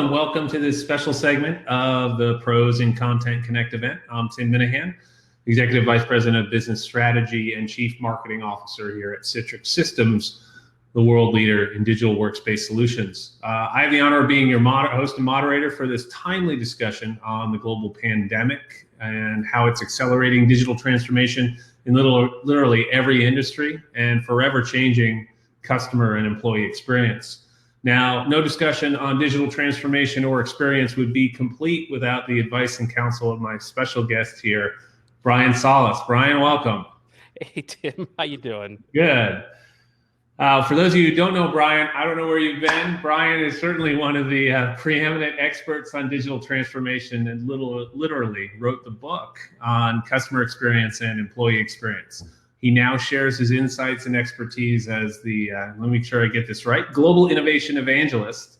And welcome to this special segment of the Pros in Content Connect event. I'm Tim Minahan, Executive Vice President of Business Strategy and Chief Marketing Officer here at Citrix Systems, the world leader in digital workspace solutions. I have the honor of being your host and moderator for this timely discussion on the global pandemic and how it's accelerating digital transformation in literally every industry and forever changing customer and employee experience. Now, no discussion on digital transformation or experience would be complete without the advice and counsel of my special guest here, Brian Solis. Brian, welcome. Hey, Tim, how you doing? Good. For those of you who don't know Brian, I don't know where you've been. Brian is certainly one of the preeminent experts on digital transformation and literally wrote the book on customer experience and employee experience. He now shares his insights and expertise as the, let me make sure I get this right, Global Innovation Evangelist,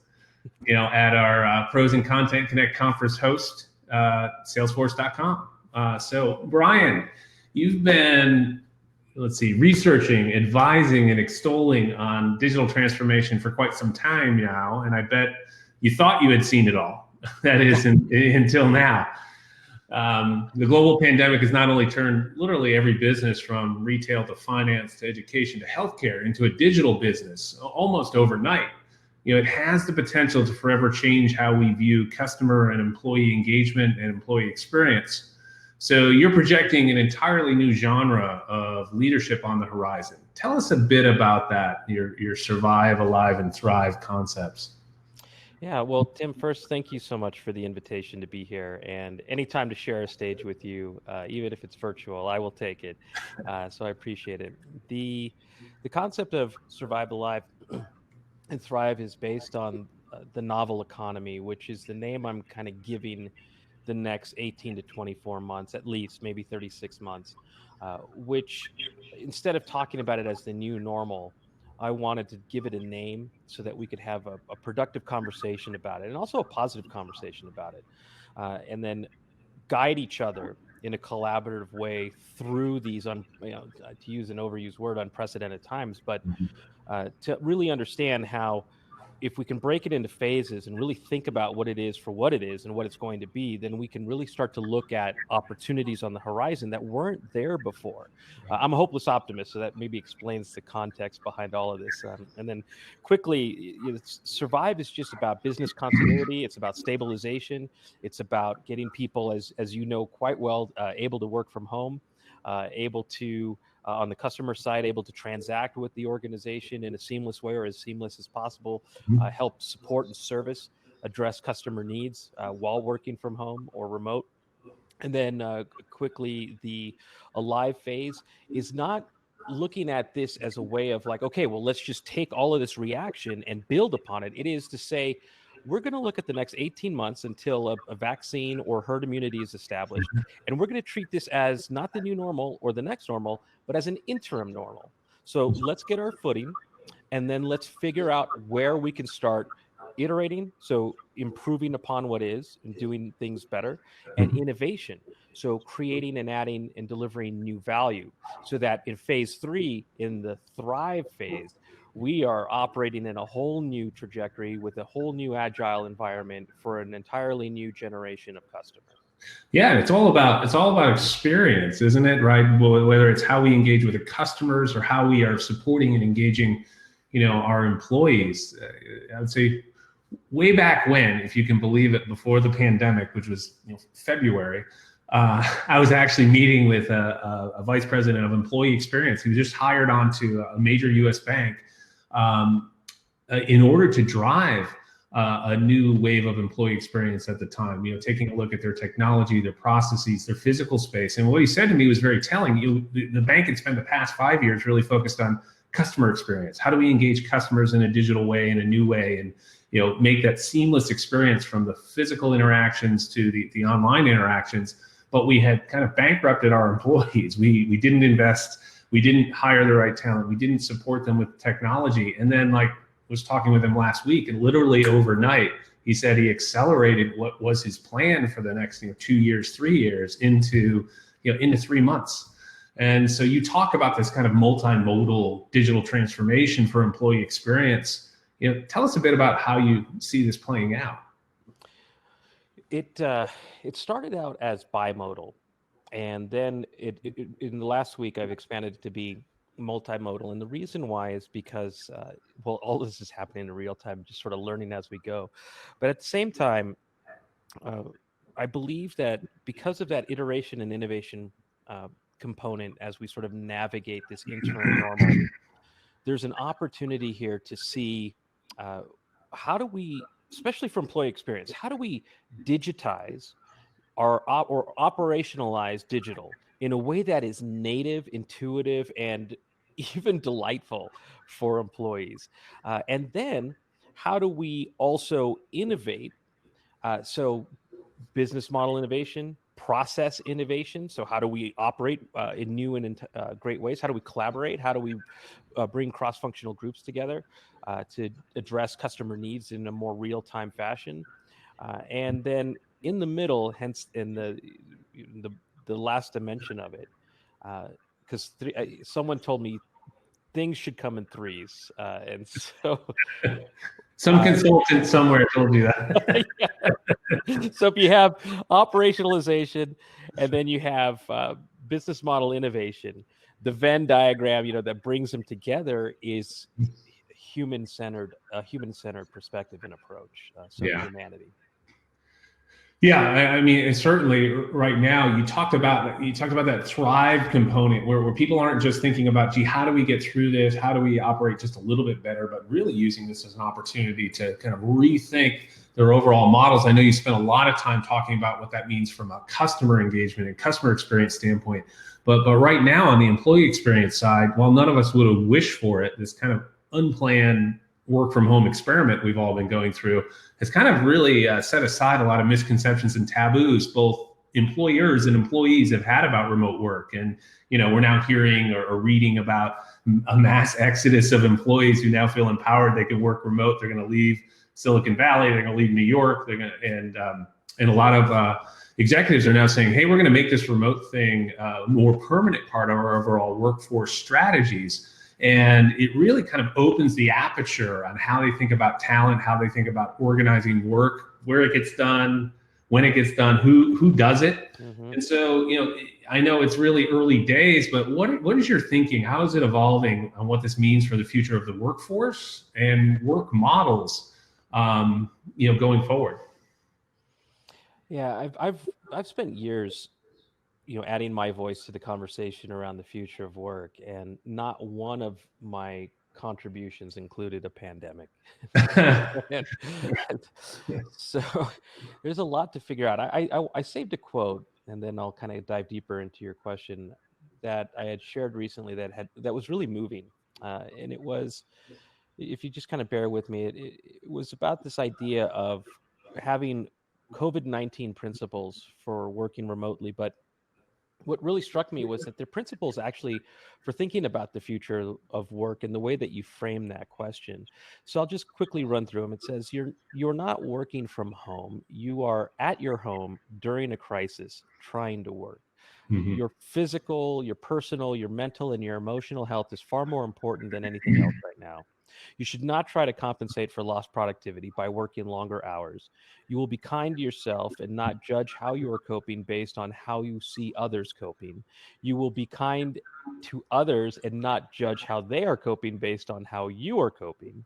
at our Pros in Content Connect conference host, Salesforce.com. So Brian, you've been, researching, advising, and extolling on digital transformation for quite some time now, and I bet you thought you had seen it all. That is, until now. The global pandemic has not only turned literally every business from retail to finance to education to healthcare into a digital business almost overnight. It has the potential to forever change how we view customer and employee engagement and employee experience. So you're projecting an entirely new genre of leadership on the horizon. Tell us a bit about that, your survive, alive, and thrive concepts. Yeah, well, Tim, first, thank you so much for the invitation to be here. And anytime to share a stage with you, even if it's virtual, I will take it. So I appreciate it. The concept of survive, alive, and thrive is based on the novel economy, which is the name I'm kind of giving the next 18 to 24 months, at least, maybe 36 months, which instead of talking about it as the new normal, I wanted to give it a name so that we could have a productive conversation about it and also a positive conversation about it. And then guide each other in a collaborative way through these, to use an overused word, unprecedented times, but to really understand how if we can break it into phases and really think about what it is for what it is and what it's going to be, then we can really start to look at opportunities on the horizon that weren't there before. I'm a hopeless optimist, so that maybe explains the context behind all of this. And then quickly, survive is just about business continuity. It's about stabilization. It's about getting people, as you know quite well, able to work from home, able to, on the customer side, able to transact with the organization in a seamless way or as seamless as possible, help support and service, address customer needs while working from home or remote. And then quickly, the alive phase is not looking at this as a way of like, okay, well, let's just take all of this reaction and build upon it. It is to say, we're going to look at the next 18 months until a vaccine or herd immunity is established. And we're going to treat this as not the new normal or the next normal, but as an interim normal. So let's get our footing and then let's figure out where we can start iterating. So improving upon what is and doing things better, and innovation. So creating and adding and delivering new value so that in phase 3, in the thrive phase, we are operating in a whole new trajectory with a whole new agile environment for an entirely new generation of customers. Yeah, it's all about experience, isn't it? Right? Whether it's how we engage with the customers or how we are supporting and engaging, our employees. I would say way back when, if you can believe it, before the pandemic, which was February, I was actually meeting with a vice president of employee experience who just hired onto a major U.S. bank in order to drive a new wave of employee experience at the time, taking a look at their technology, their processes, their physical space. And what he said to me was very telling. The bank had spent the past 5 years really focused on customer experience. How do we engage customers in a digital way, in a new way, and make that seamless experience from the physical interactions to the online interactions. But we had kind of bankrupted our employees. We didn't invest. We didn't hire the right talent. We didn't support them with technology. And then was talking with him last week, and literally overnight, he said he accelerated what was his plan for the next 2 years, 3 years into 3 months. And so you talk about this kind of multimodal digital transformation for employee experience. Tell us a bit about how you see this playing out. It started out as bimodal, and then in the last week I've expanded it to be multimodal. And the reason why is because well, all this is happening in real time, just sort of learning as we go. But at the same time, uh, I believe that because of that iteration and innovation uh, component, as we sort of navigate this interim normal, there's an opportunity here to see uh, how do we, especially for employee experience, how do we digitize or operationalize digital in a way that is native, intuitive, and even delightful for employees. And then how do we also innovate? So business model innovation, process innovation. So how do we operate in new and great ways? How do we collaborate? How do we bring cross-functional groups together to address customer needs in a more real-time fashion? And then in the middle, hence in the the last dimension of it, because someone told me things should come in threes, and so Some consultant somewhere told you that. yeah. So if you have operationalization, and then you have business model innovation, the Venn diagram, that brings them together is a human-centered perspective and approach. So Yeah. humanity. Yeah, I mean, and certainly right now you talked about that thrive component where people aren't just thinking about, gee, how do we get through this? How do we operate just a little bit better? But really using this as an opportunity to kind of rethink their overall models. I know you spent a lot of time talking about what that means from a customer engagement and customer experience standpoint. But right now on the employee experience side, while none of us would have wished for it, this kind of unplanned work from home experiment we've all been going through has kind of really set aside a lot of misconceptions and taboos both employers and employees have had about remote work. And we're now hearing or reading about a mass exodus of employees who now feel empowered. They can work remote. They're going to leave Silicon Valley. They're going to leave New York. They're going to, and a lot of executives are now saying, hey, we're going to make this remote thing a more permanent part of our overall workforce strategies. And it really kind of opens the aperture on how they think about talent, how they think about organizing work, where it gets done, when it gets done, who does it. Mm-hmm. And so, I know it's really early days, but what is your thinking? How is it evolving on what this means for the future of the workforce and work models, going forward? Yeah, I've spent years, adding my voice to the conversation around the future of work, and not one of my contributions included a pandemic. and, and so there's a lot to figure out. I saved a quote, and then I'll kind of dive deeper into your question that I had shared recently that was really moving, and it was, if you just kind of bear with me, it was about this idea of having COVID-19 principles for working remotely, but what really struck me was that their principles actually for thinking about the future of work and the way that you frame that question. So I'll just quickly run through them. It says you're not working from home. You are at your home during a crisis trying to work. Mhm. Your physical, your personal, your mental, and your emotional health is far more important than anything else right now. You should not try to compensate for lost productivity by working longer hours. You will be kind to yourself and not judge how you are coping based on how you see others coping. You will be kind to others and not judge how they are coping based on how you are coping.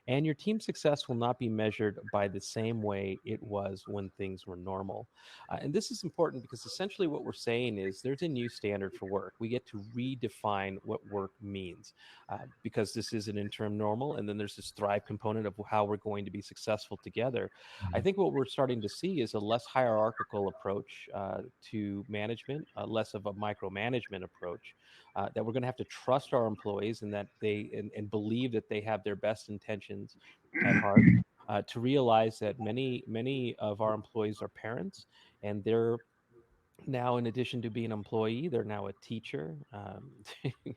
And your team success will not be measured by the same way it was when things were normal. And this is important because essentially what we're saying is there's a new standard for work. We get to redefine what work means because this is an interim normal. And then there's this thrive component of how we're going to be successful together. I think what we're starting to see is a less hierarchical approach to management, less of a micromanagement approach. That we're going to have to trust our employees and that and believe that they have their best intentions at heart. To realize that many of our employees are parents, and they're now, in addition to being an employee, they're now a teacher,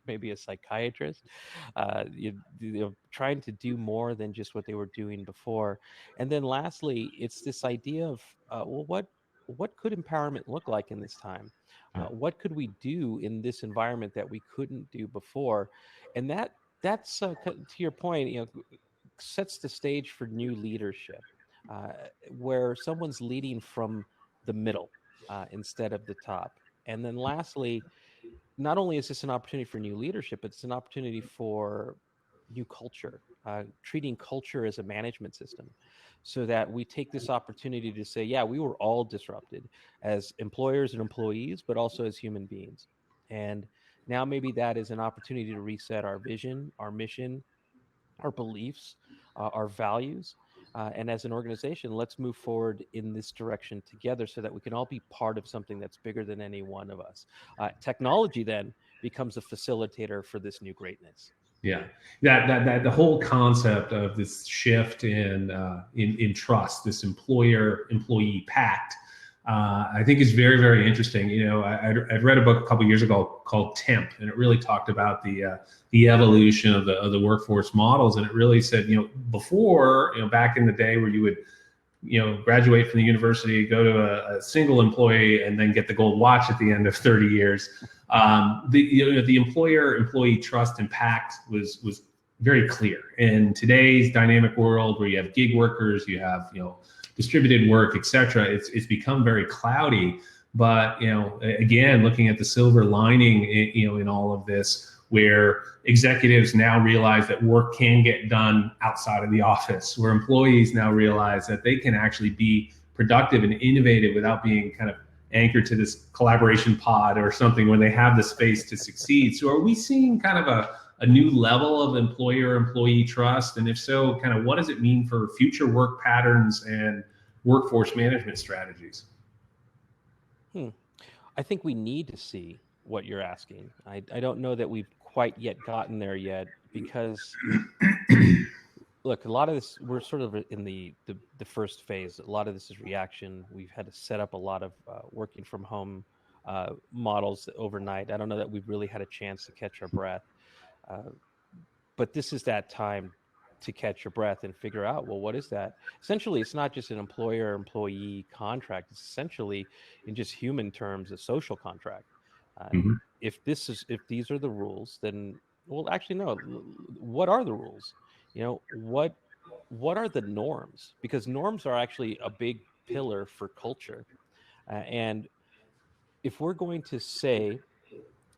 maybe a psychiatrist, trying to do more than just what they were doing before. And then lastly, it's this idea of, well, what could empowerment look like in this time? Yeah. What could we do in this environment that we couldn't do before? And that's to your point, sets the stage for new leadership. where someone's leading from the middle instead of the top. And then lastly, not only is this an opportunity for new leadership, but it's an opportunity for new culture, treating culture as a management system, so that we take this opportunity to say, yeah, we were all disrupted as employers and employees, but also as human beings. And now maybe that is an opportunity to reset our vision, our mission, our beliefs, our values. And as an organization, let's move forward in this direction together so that we can all be part of something that's bigger than any one of us. Technology then becomes a facilitator for this new greatness. Yeah, that the whole concept of this shift in trust, this employer-employee pact, I think is very, very interesting. You know, I'd read a book a couple years ago called Temp, and it really talked about the evolution of the workforce models, and it really said, you know, before, you know, back in the day where you would, you know, graduate from the university, go to a single employee, and then get the gold watch at the end of 30 years. The employer-employee trust and pact was very clear. In today's dynamic world, where you have gig workers, you have, you know, distributed work, et cetera, it's become very cloudy. But, you know, again, looking at the silver lining, you know, in all of this, where executives now realize that work can get done outside of the office, where employees now realize that they can actually be productive and innovative without being kind of anchored to this collaboration pod or something, when they have the space to succeed. So are we seeing kind of a new level of employer-employee trust? And if so, kind of what does it mean for future work patterns and workforce management strategies? I think we need to see what you're asking. I don't know that we've quite yet gotten there yet, because look, a lot of this, we're sort of in the first phase. A lot of this is reaction. We've had to set up a lot of working from home models overnight. I don't know that we've really had a chance to catch our breath. But this is that time to catch your breath and figure out, well, what is that? Essentially, it's not just an employer-employee contract. It's essentially, in just human terms, a social contract. Mm-hmm. If these are the rules, then, well, actually, no. What are the rules? You know, what are the norms? Because norms are actually a big pillar for culture. And if we're going to say,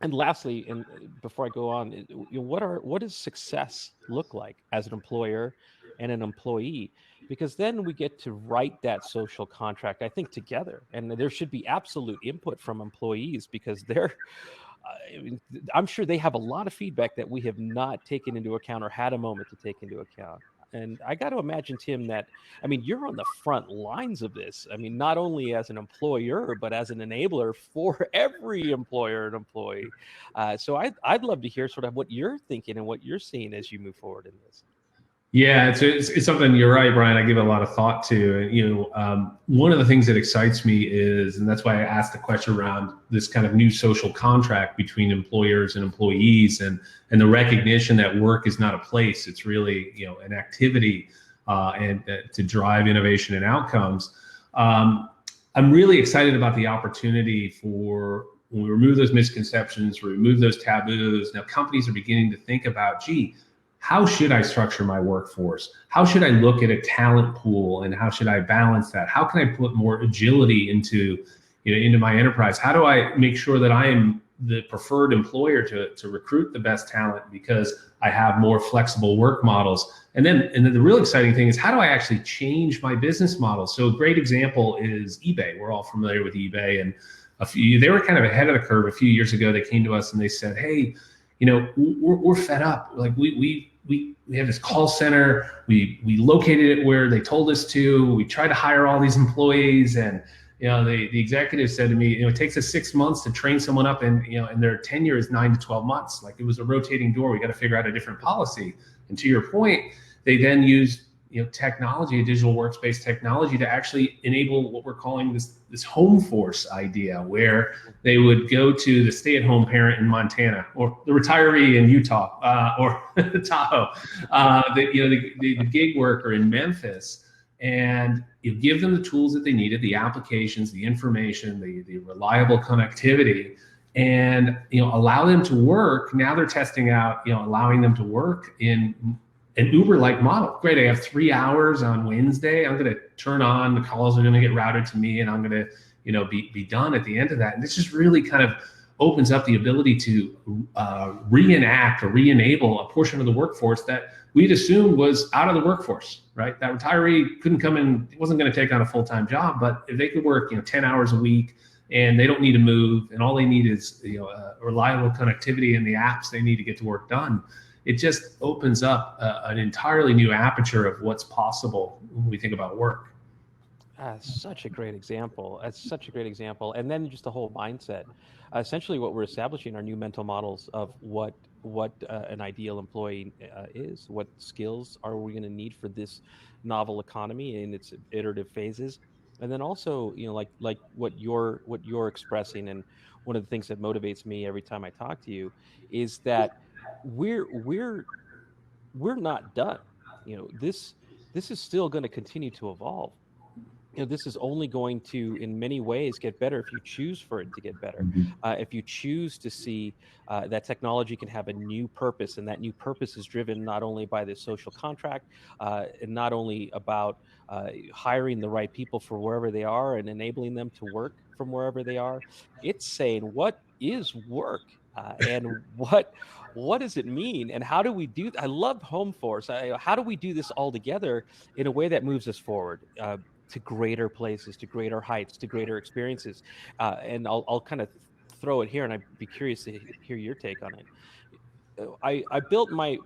and lastly, and before I go on, you know, what does success look like as an employer and an employee? Because then we get to write that social contract, I think, together. And there should be absolute input from employees, because I'm sure they have a lot of feedback that we have not taken into account or had a moment to take into account. And I got to imagine, Tim, that, I mean, you're on the front lines of this. I mean, not only as an employer, but as an enabler for every employer and employee. So I'd love to hear sort of what you're thinking and what you're seeing as you move forward in this. Yeah, it's something, you're right, Brian, I give a lot of thought to. And, you know, one of the things that excites me is, and that's why I asked the question around this kind of new social contract between employers and employees, and the recognition that work is not a place, it's really, you know, an activity, and to drive innovation and outcomes. I'm really excited about the opportunity for, when we remove those misconceptions, remove those taboos, now companies are beginning to think about, gee, how should I structure my workforce? How should I look at a talent pool, and how should I balance that? How can I put more agility into my enterprise? How do I make sure that I am the preferred employer to recruit the best talent, because I have more flexible work models? And then the real exciting thing is, how do I actually change my business model? So a great example is eBay. We're all familiar with eBay, and they were kind of ahead of the curve. A few years ago, they came to us and they said, hey, you know, we're fed up. Like we have this call center. We located it where they told us to. We tried to hire all these employees, and, you know, the executive said to me, you know, it takes us 6 months to train someone up, and, you know, and their tenure is 9 to 12 months. Like, it was a rotating door. We got to figure out a different policy. And to your point, they then used, you know, technology, a digital workspace technology, to actually enable what we're calling this home force idea, where they would go to the stay-at-home parent in Montana, or the retiree in Utah, or Tahoe, the gig worker in Memphis, and you give them the tools that they needed, the applications, the information, the reliable connectivity, and, you know, allow them to work. Now they're testing out, you know, allowing them to work in an Uber-like model. Great, I have 3 hours on Wednesday. I'm going to turn on, the calls are going to get routed to me, and I'm going to, be done at the end of that. And this just really kind of opens up the ability to reenact or re-enable a portion of the workforce that we'd assumed was out of the workforce, right? That retiree couldn't come in, wasn't going to take on a full-time job, but if they could work, 10 hours a week, and they don't need to move, and all they need is reliable connectivity and the apps they need to get the work done. It just opens up an entirely new aperture of what's possible when we think about work. Such a great example. That's such a great example. And then just the whole mindset. Essentially, what we're establishing are new mental models of what an ideal employee is. What skills are we going to need for this novel economy in its iterative phases? And then also, like what you're expressing, and one of the things that motivates me every time I talk to you is that we're not done. This is still going to continue to evolve. This is only going to, in many ways, get better if you choose for it to get better. Mm-hmm. If you choose to see that technology can have a new purpose, and that new purpose is driven not only by the social contract, and not only about hiring the right people for wherever they are and enabling them to work from wherever they are. It's saying, what is work? And what does it mean, and how do we do? I love Home Force. How do we do this all together in a way that moves us forward? To greater places, to greater heights, to greater experiences. And I'll kind of throw it here, and I'd be curious to hear your take on it. I built my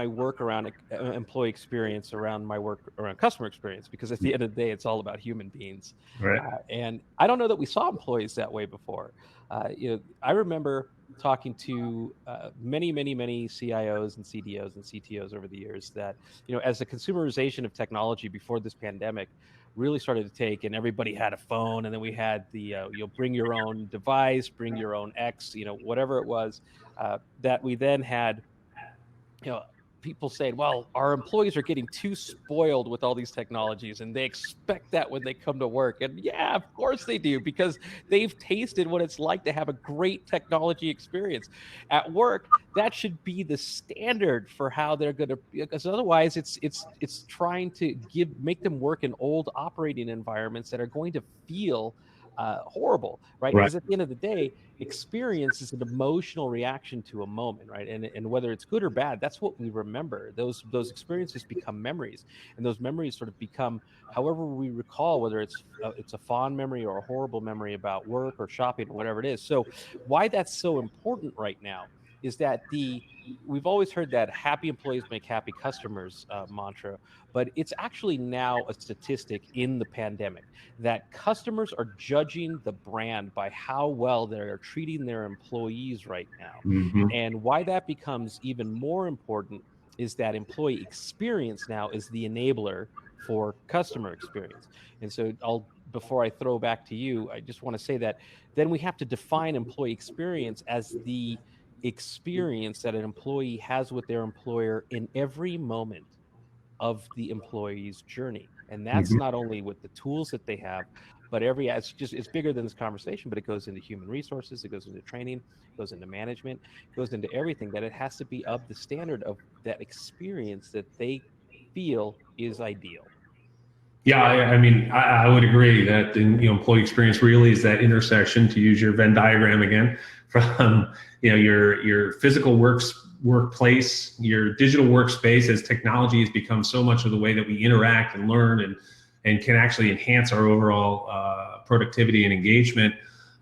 work around employee experience, around my work around customer experience, because at the end of the day, it's all about human beings. Right. And I don't know that we saw employees that way before. I remember talking to many CIOs and CDOs and CTOs over the years that, as the consumerization of technology before this pandemic really started to take, and everybody had a phone, and then we had the bring your own device, bring your own X, whatever it was, that we then had people saying, well, our employees are getting too spoiled with all these technologies, and they expect that when they come to work. And yeah, of course they do, because they've tasted what it's like to have a great technology experience at work. That should be the standard for how they're going to, because otherwise it's trying to make them work in old operating environments that are going to feel horrible, right? Because at the end of the day, experience is an emotional reaction to a moment, right? And whether it's good or bad, that's what we remember. Those experiences become memories, and those memories sort of become however we recall, whether it's a fond memory or a horrible memory about work or shopping or whatever it is. So why that's so important right now is that we've always heard that happy employees make happy customers mantra, but it's actually now a statistic in the pandemic that customers are judging the brand by how well they're treating their employees right now. Mm-hmm. And why that becomes even more important is that employee experience now is the enabler for customer experience. And so before I throw back to you, I just want to say that then we have to define employee experience as the experience that an employee has with their employer in every moment of the employee's journey. And that's Mm-hmm. not only with the tools that they have, but it's bigger than this conversation, but it goes into human resources, it goes into training, it goes into management, it goes into everything, that it has to be of the standard of that experience that they feel is ideal. Yeah, I mean, I would agree that the employee experience really is that intersection, to use your Venn diagram again, from your physical workplace, your digital workspace, as technology has become so much of the way that we interact and learn and can actually enhance our overall productivity and engagement,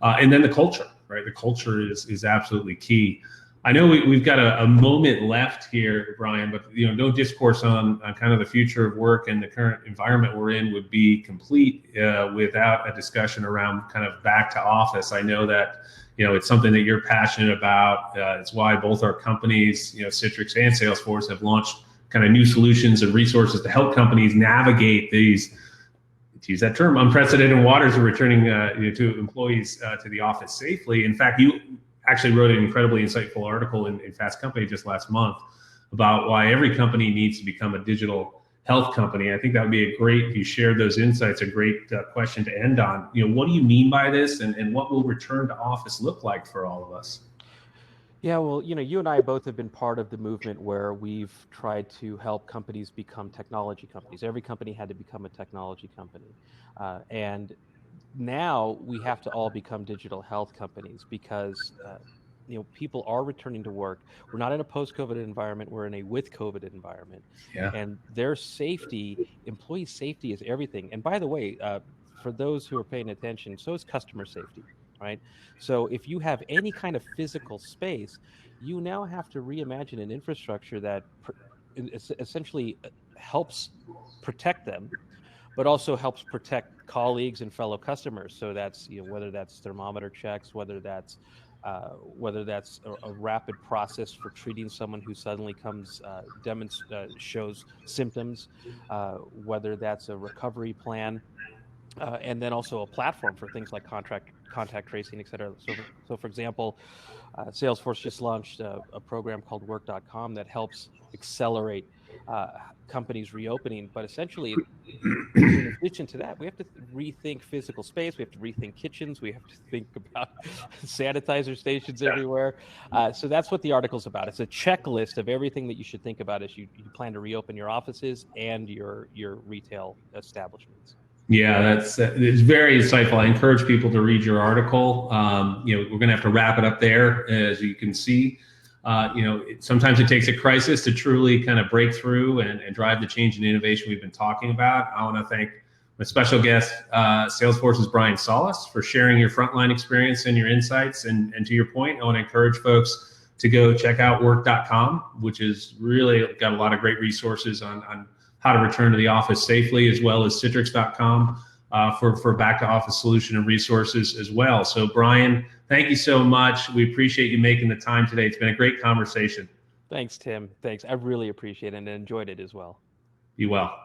and then the culture, right? The culture is absolutely key. I know we've got a moment left here, Brian, but no discourse on kind of the future of work and the current environment we're in would be complete without a discussion around kind of back to office. I know that it's something that you're passionate about. It's why both our companies, Citrix and Salesforce, have launched kind of new solutions and resources to help companies navigate these, to use that term, unprecedented waters of returning to employees to the office safely. In fact, you actually wrote an incredibly insightful article in Fast Company just last month about why every company needs to become a digital health company. I think that would be if you shared those insights, a great question to end on. What do you mean by this, and what will return to office look like for all of us? Yeah, well, you and I both have been part of the movement where we've tried to help companies become technology companies. Every company had to become a technology company. And now we have to all become digital health companies because people are returning to work. We're not in a post-COVID environment, we're in a with COVID environment. Yeah. And their safety, employee safety is everything. And by the way, for those who are paying attention, so is customer safety, right? So if you have any kind of physical space, you now have to reimagine an infrastructure that essentially helps protect them, but also helps protect colleagues and fellow customers. So that's whether that's thermometer checks, whether that's a rapid process for treating someone who suddenly comes shows symptoms, whether that's a recovery plan, and then also a platform for things like contact tracing, et cetera. So for example, Salesforce just launched a program called Work.com that helps accelerate uh, companies reopening. But essentially, in addition to that, we have to rethink physical space. We have to rethink kitchens. We have to think about sanitizer stations everywhere. So that's what the article's about. It's a checklist of everything that you should think about as you plan to reopen your offices and your retail establishments. Yeah, it's very insightful. I encourage people to read your article. We're going to have to wrap it up there, as you can see. Sometimes it takes a crisis to truly kind of break through and drive the change and innovation we've been talking about. I want to thank my special guest, Salesforce's Brian Solis, for sharing your frontline experience and your insights. And to your point, I want to encourage folks to go check out work.com, which is really got a lot of great resources on how to return to the office safely, as well as citrix.com for back to office solution and resources as well. So Brian, thank you so much. We appreciate you making the time today. It's been a great conversation. Thanks, Tim. Thanks. I really appreciate it and enjoyed it as well. Be well.